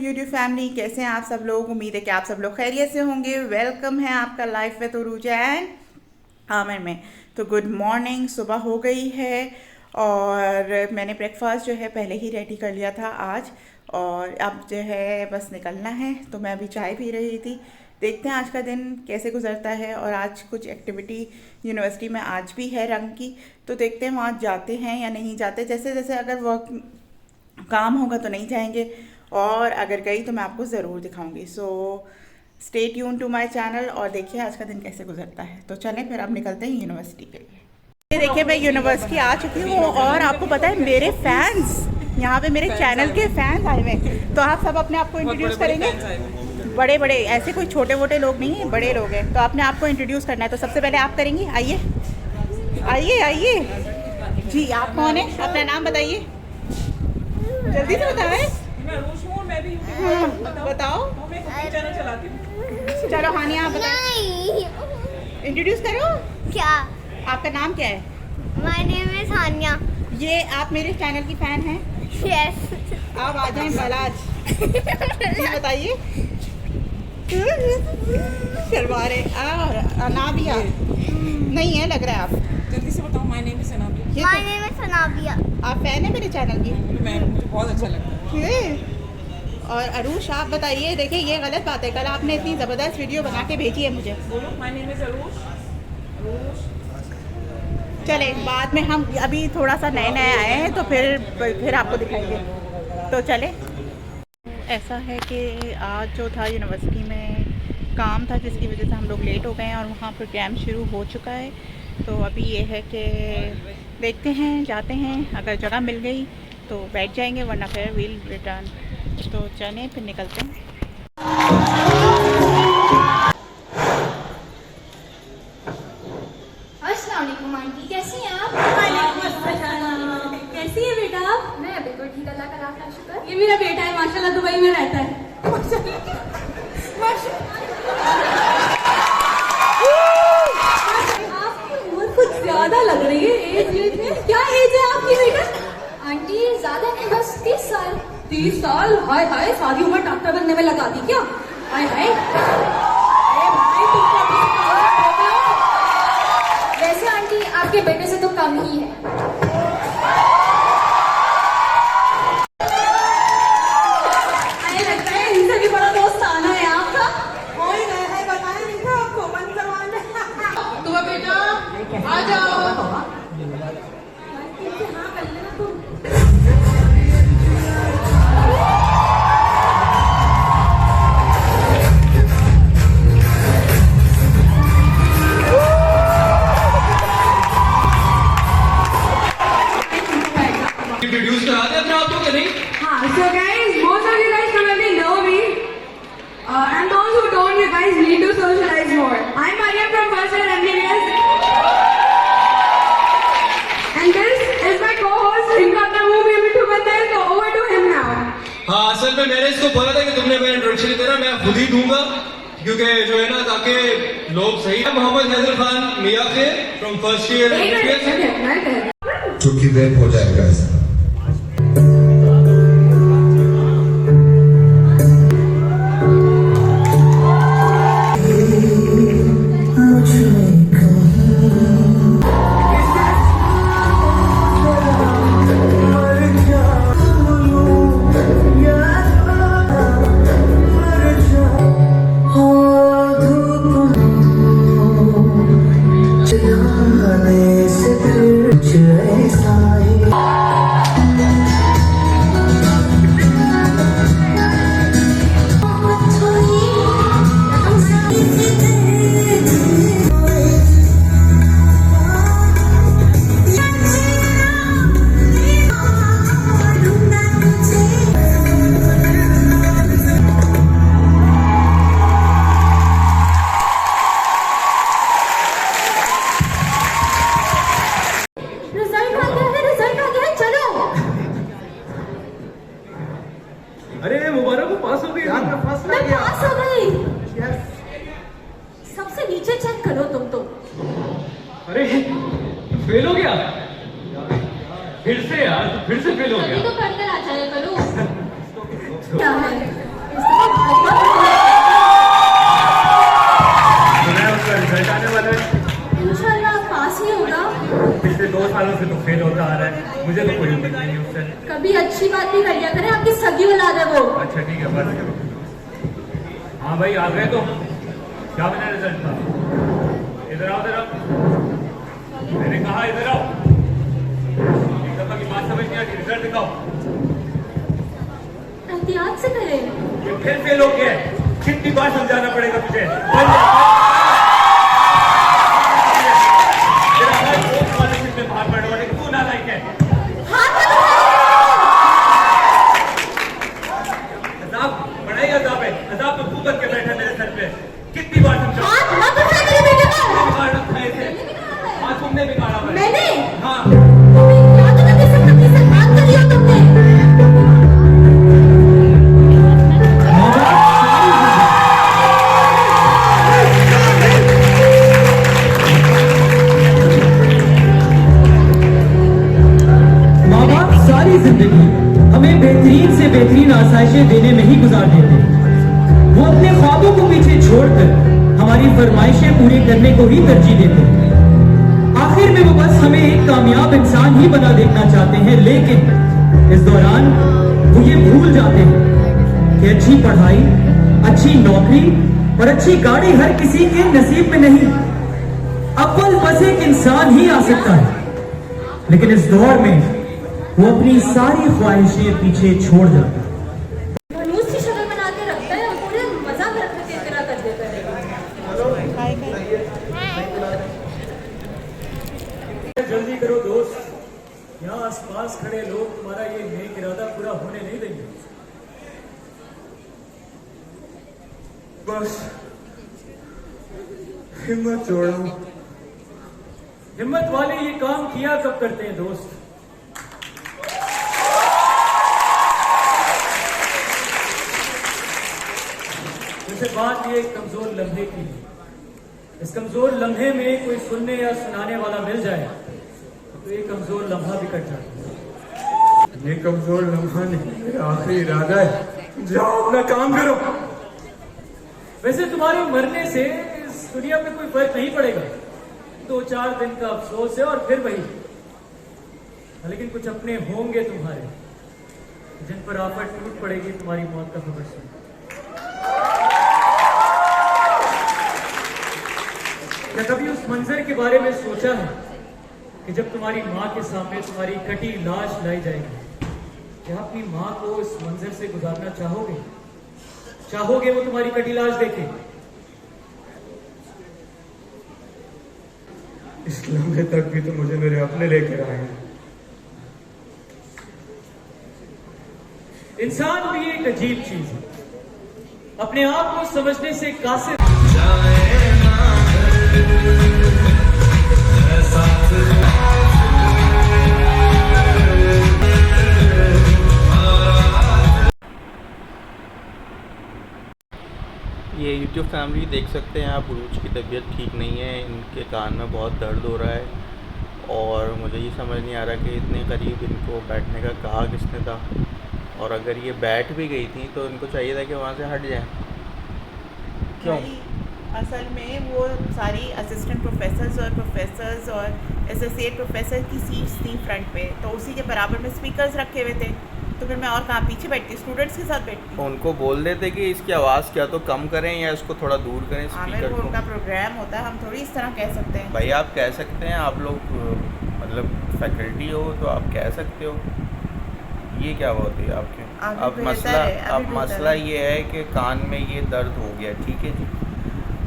YouTube family, कैसे हैं आप सब लोग। उम्मीद है कि आप सब लोग खैरियत से होंगे। वेलकम है आपका life with Urooj and Aamir में। तो गुड मॉर्निंग, सुबह हो गई है और मैंने ब्रेकफास्ट जो है पहले ही रेडी कर लिया था आज, और अब जो है बस निकलना है। तो मैं अभी चाय पी रही थी। देखते हैं आज का दिन कैसे गुजरता है। और आज कुछ एक्टिविटी यूनिवर्सिटी में आज भी है रंग की, तो देखते हैं वहाँ जाते हैं या नहीं जाते। जैसे जैसे अगर वर्क काम होगा तो नहीं जाएंगे, और अगर गई तो मैं आपको ज़रूर दिखाऊंगी। So stay tune to my channel और देखिए आज का दिन कैसे गुजरता है। तो चलें फिर अब निकलते हैं यूनिवर्सिटी के लिए। ये देखिए मैं यूनिवर्सिटी आ चुकी हूँ, और आपको पता है मेरे फैंस यहाँ पे, मेरे चैनल के फैंस आए हुए हैं। तो आप सब अपने आप को इंट्रोड्यूस करेंगे। बड़े बड़े, ऐसे कोई छोटे मोटे लोग नहीं हैं, बड़े लोग हैं। तो अपने आप को इंट्रोड्यूस करना है, तो सबसे पहले आप करेंगी। आइए आइए आइए जी, आप कौन है, अपना नाम बताइए, जल्दी से बताएं। मैं अरूश हूँ, मैं भी बताओ। मैं कुकिंग चैनल चलाती हूँ। चलो हानिया आप बताओ, इंट्रोड्यूस करो। क्या? आपका नाम क्या है? माय नेम इज हानिया। ये आप मेरे चैनल की फैन हैं? यस। आप आ जाएं बलाज। जी बताइए। शर्मा रहे और अनाबिया नहीं है लग रहा है आप। जल्दी से बताओ। My name is Anabia. ये माय तो, नेम इज सनाबिया। आप फैन है मेरे चैनल की? मुझे बहुत अच्छा लगता है। और अरूश आप बताइए। देखिए ये गलत बात है, कल आपने इतनी ज़बरदस्त वीडियो बना के भेजी है मुझे। बोलो। My name is Aroosh. चले बाद में, हम अभी थोड़ा सा नए नए आए हैं तो फिर आपको दिखाएंगे। तो चले। ऐसा है कि आज जो था यूनिवर्सिटी में काम था, जिसकी वजह से हम लोग लेट हो गए हैं, और वहाँ प्रोग्राम शुरू हो चुका है। तो अभी ये है कि देखते हैं, जाते हैं। अगर जगह मिल गई तो बैठ जाएंगे, वरना फिर वील रिटर्न। तो चलें फिर निकलते हैं। अस्सलामुअलैकुम आंटी, कैसी हैं आप? कैसी है बेटा आप? मैं बिल्कुल ठीक, अल्लाह का लाख शुक्र। ये मेरा बेटा है, माशाल्लाह दुबई में रहता है। आपकी उम्र कुछ ज्यादा लग रही है एज में। क्या एज है आपकी बेटा? आंटी ज्यादा नहीं, बस 30 साल। 30 साल? हाय हाय, सारी उम्र डॉक्टर बनने में लगा दी क्या? हाय हाय। अरे भाई तुम तो अभी से कॉलेज पढ़ते हो। वैसे आंटी आपके बेटे से तो कम ही है। हमें लगता है इनसे भी बड़ा दोस्त आना है आपका। कोई नहीं है, बताया नहीं था आपको, मन करवाने। तुम्हारा बेटा आ जाओ। इंट्रोड्यूस करा दे अपने आप को कि नहीं? So guys, most of you guys probably know me, and those who don't, you guys need to socialize more. I'm Mariam from First Year MBBS, and this is my co-host. इनका अपना मुंह भी मिठू बनता है, तो over to him now. हाँ, असल में मैंने इसको बोला था कि तुमने मेरा इंट्रोडक्शन देना, मैं खुद ही दूंगा, क्योंकि जो है ना, ताकि लोग सही है। मोहम्मद हैदर खान मियां के फ्रॉम फर्स्ट ईयर MBBS। क्योंकि रेप हो जाएगा ऐसा। अरे मुबारक हो, पास हो गई। मैं पास हो गई। सबसे नीचे चेक करो तुम तो। अरे फेल हो गया फिर से यार, फिर से फेल हो तभी गया। तो पढ़कर आ जाया करो। क्या है सुना है उसका रिजल्ट आने वाला है। इंशाल्लाह पास ही होगा। पिछले 2 सालों से तो फेल होता आ रहा है, मुझे तो कोई उम्मीद नहीं है उससे। कभी अच्छी बात भी कर लिया करें, आपकी सगी औलाद है वो। अच्छा ठीक है बस। हाँ भाई आ गए तो क्या बना रिजल्ट था? इधर आओ इधर आओ, मैंने कहा इधर आओ। एक दफा की बात समझ नहीं आती, रिजल्ट दिखाओ। एहतियात से करें। ये फिर फेल हो गया है, कितनी बार समझाना पड़ेगा तुझे? तेरा हर दोस्त स्कॉलरशिप में बाहर पड़ने वाले तू नालायक है। अजाब बड़ा ही अजाब है, अजाब तो तू बन के बैठा है मेरे सर पे। कितनी बार समझाऊं? हाथ मत उठाए मेरे बेटे को। बिगाड़ रखा है इसे। हाँ तुमने बिगाड़ा है। मैंने? हाँ क्या तो नहीं सकती, सलमान कर लिया तुमने। माँ बाप सारी जिंदगी हमें बेहतरीन से बेहतरीन आसाइशें देने में ही गुजार देते हैं। वो अपने ख्वाबों को पीछे छोड़कर हमारी फरमाइशें पूरी करने को ही तरजीह देते हैं। आखिर में वो बस हमें एक कामयाब इंसान ही बना देखना चाहते हैं, लेकिन इस दौरान वो ये भूल जाते हैं कि अच्छी पढ़ाई, अच्छी नौकरी और अच्छी गाड़ी हर किसी के नसीब में नहीं। अव्वल बस एक इंसान ही आ सकता है, लेकिन इस दौर में वो अपनी सारी ख्वाहिशें पीछे छोड़ जाता है। मनुष्य की शक्ल बना के रखता है और पूरे मजाक रखने की तरह कर देता है। जल्दी करो दोस्त, यहाँ आसपास खड़े लोग तुम्हारा ये नेक इरादा पूरा होने नहीं देंगे। बस हिम्मत जोड़ो। हिम्मत वाले ये काम किया कब करते हैं दोस्त? जैसे बात ये एक कमजोर लम्हे की है, इस कमजोर लम्हे में कोई सुनने या सुनाने वाला मिल जाए तो ये कमजोर लम्हा भी कट जाता है। ये कमजोर लम्हा नहीं, मेरा आखिरी इरादा है। जाओ अपना काम करो। वैसे तुम्हारे मरने से इस दुनिया में कोई फर्क नहीं पड़ेगा, 2-4 दिन का अफसोस है और फिर वही। लेकिन कुछ अपने होंगे तुम्हारे जिन पर आफत टूट पड़ेगी तुम्हारी मौत का खबर सुन। क्या कभी उस मंजर के बारे में सोचा है कि जब तुम्हारी माँ के सामने तुम्हारी कटी लाश लाई जाएगी, क्या अपनी माँ को इस मंजर से गुजारना चाहोगे? चाहोगे वो तुम्हारी कटी लाश देखे? इस लम्हे तक भी तो मुझे मेरे अपने लेकर आए हैं। इंसान भी एक अजीब चीज है, अपने आप को समझने से कासिर। ये YouTube फैमिली देख सकते हैं आप, उरूज की तबीयत ठीक नहीं है, इनके कान में बहुत दर्द हो रहा है और मुझे ये समझ नहीं आ रहा कि इतने करीब इनको बैठने का कहा किसने था, और अगर ये बैठ भी गई थी तो इनको चाहिए था कि वहाँ से हट जाए। क्यों? असल में वो सारी असिस्टेंट प्रोफेसर्स और एसोसिएट प्रोफेसर की सीट्स थी फ्रंट पे, तो उसी के बराबर में स्पीकर्स रखे हुए थे, तो फिर मैं और कहाँ पीछे बैठती, स्टूडेंट्स के साथ बैठती। उनको बोल देते कि इसकी आवाज़ क्या तो कम करें या इसको थोड़ा दूर करें स्पीकर वो को। उनका प्रोग्राम होता है, हम थोड़ी इस तरह कह सकते हैं। भाई आप कह सकते हैं, आप लोग मतलब फैकल्टी हो तो आप कह सकते हो। ये क्या बात है आपके? अब मसला ये है कि कान में ये दर्द हो गया, ठीक है जी।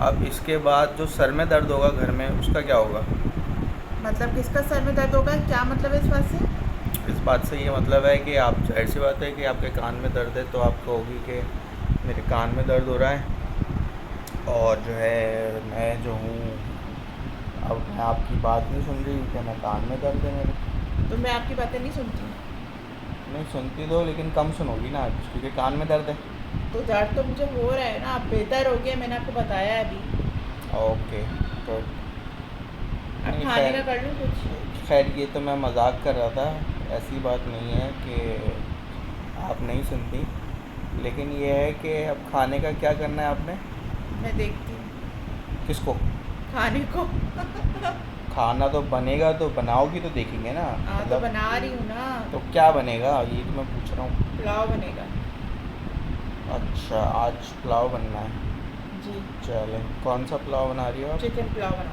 अब इसके बाद जो सर में दर्द होगा घर में, उसका क्या होगा? मतलब किसका सर में दर्द होगा, क्या मतलब है इस बात से? इस बात से ये मतलब है कि आप, जाहिर सी बात है कि आपके कान में दर्द है तो आप कहोगी कि मेरे कान में दर्द हो रहा है, और जो है मैं जो हूँ अब मैं आपकी बात नहीं सुन रही कि मैं कान में दर्द है मेरे। तो मैं आपकी बातें नहीं सुनती? नहीं सुनती तो, लेकिन कम सुनोगी ना क्योंकि कान में दर्द है। तो दर्द तो मुझे हो रहा है ना, अब बेहतर हो गया, मैंने आपको बताया अभी। ओके तो अब खाने का कर लूँ कुछ? खैर ये तो मैं मजाक कर रहा था, ऐसी बात नहीं है कि आप नहीं सुनती। लेकिन ये है कि अब खाने का क्या करना है आपने? मैं देखती हूँ किसको? खाने को। खाना तो बनेगा, तो बनाओगी तो देखेंगे ना। हाँ तो बना रही हूँ ना। तो क्या बनेगा ये तो मैं पूछ रहा हूँ। पुलाव बनेगा। अच्छा, आज पुलाव बनना है। जी। चले, कौन सा पुलाव बना रही हो आप? चिकन पुलाव बना।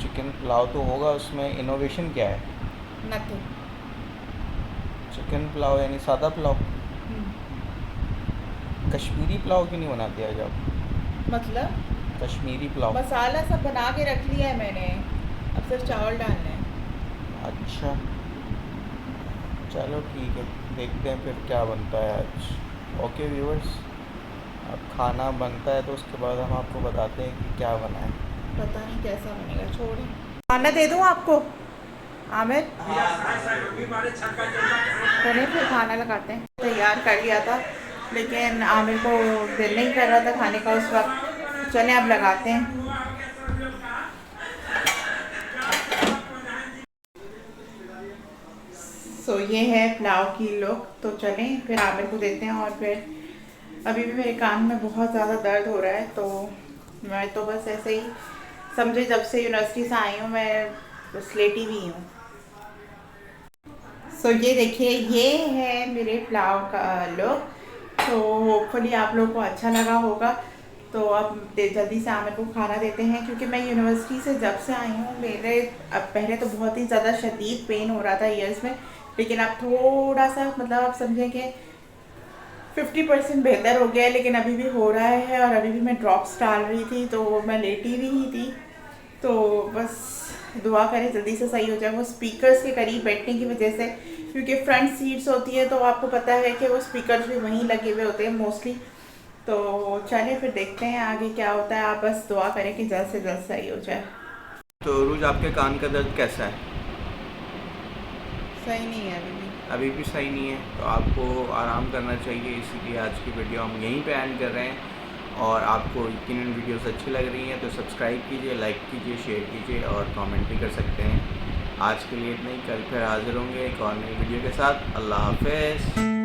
चिकन पुलाव तो होगा, उसमें इनोवेशन क्या है? नथिंग। चिकन पुलाव यानी सादा पुलाव। कश्मीरी पुलाव क्यों नहीं बनाती आज आप? मतलब कश्मीरी पुलाव। मसाला सब बना के रख लिया है मैंने, अब सिर्फ चावल डालने हैं। अच्छा, चलो ठीक है, देखते हैं फिर क्या बनता है आज। ओके व्यूअर्स, अब खाना बनता है तो उसके बाद हम आपको बताते हैं कि क्या बना है। पता नहीं कैसा बनेगा, छोड़े। खाना दे दूँ आपको आमिर? चलिए फिर खाना लगाते हैं। तैयार कर लिया था लेकिन आमिर को दिल नहीं कर रहा था खाने का उस वक्त। चलें अब लगाते हैं। सो ये है पुलाव की लुक। तो चलें फिर आमिर को देते हैं। और फिर अभी भी मेरे कान में बहुत ज़्यादा दर्द हो रहा है, तो मैं तो बस ऐसे ही समझे, जब से यूनिवर्सिटी से आई हूँ मैं बस लेटी हुई हूँ। सो ये देखिए, ये है मेरे पुलाव का लुक। तो होपफुली आप लोगों को अच्छा लगा होगा। तो अब जल्दी से आमिर को खाना देते हैं, क्योंकि मैं यूनिवर्सिटी से जब से आई हूँ मेरे अब पहले तो बहुत ही ज़्यादा शदीद पेन हो रहा था ईयर्स में, लेकिन अब थोड़ा सा मतलब आप समझें कि 50% बेहतर हो गया है, लेकिन अभी भी हो रहा है। और अभी भी मैं ड्रॉप्स डाल रही थी, तो मैं लेटी हुई ही थी। तो बस दुआ करें जल्दी से सही हो जाए। वो स्पीकर्स के करीब बैठने की वजह से, क्योंकि फ्रंट सीट्स होती है तो आपको पता है कि वो स्पीकर्स भी वहीं लगे हुए होते हैं मोस्टली। तो चलिए फिर देखते हैं आगे क्या होता है। आप बस दुआ करें कि जल्द से जल्द सही हो जाए। तो रूज, आपके कान का दर्द कैसा है? सही नहीं है अभी भी सही नहीं है, तो आपको आराम करना चाहिए। इसीलिए आज की वीडियो हम यहीं पे एंड कर रहे हैं। और आपको यकीनन वीडियोस अच्छी लग रही हैं तो सब्सक्राइब कीजिए, लाइक कीजिए, शेयर कीजिए और कमेंट भी कर सकते हैं। आज के लिए इतना ही, कल फिर हाजिर होंगे एक और नई वीडियो के साथ। अल्लाह हाफ़िज़।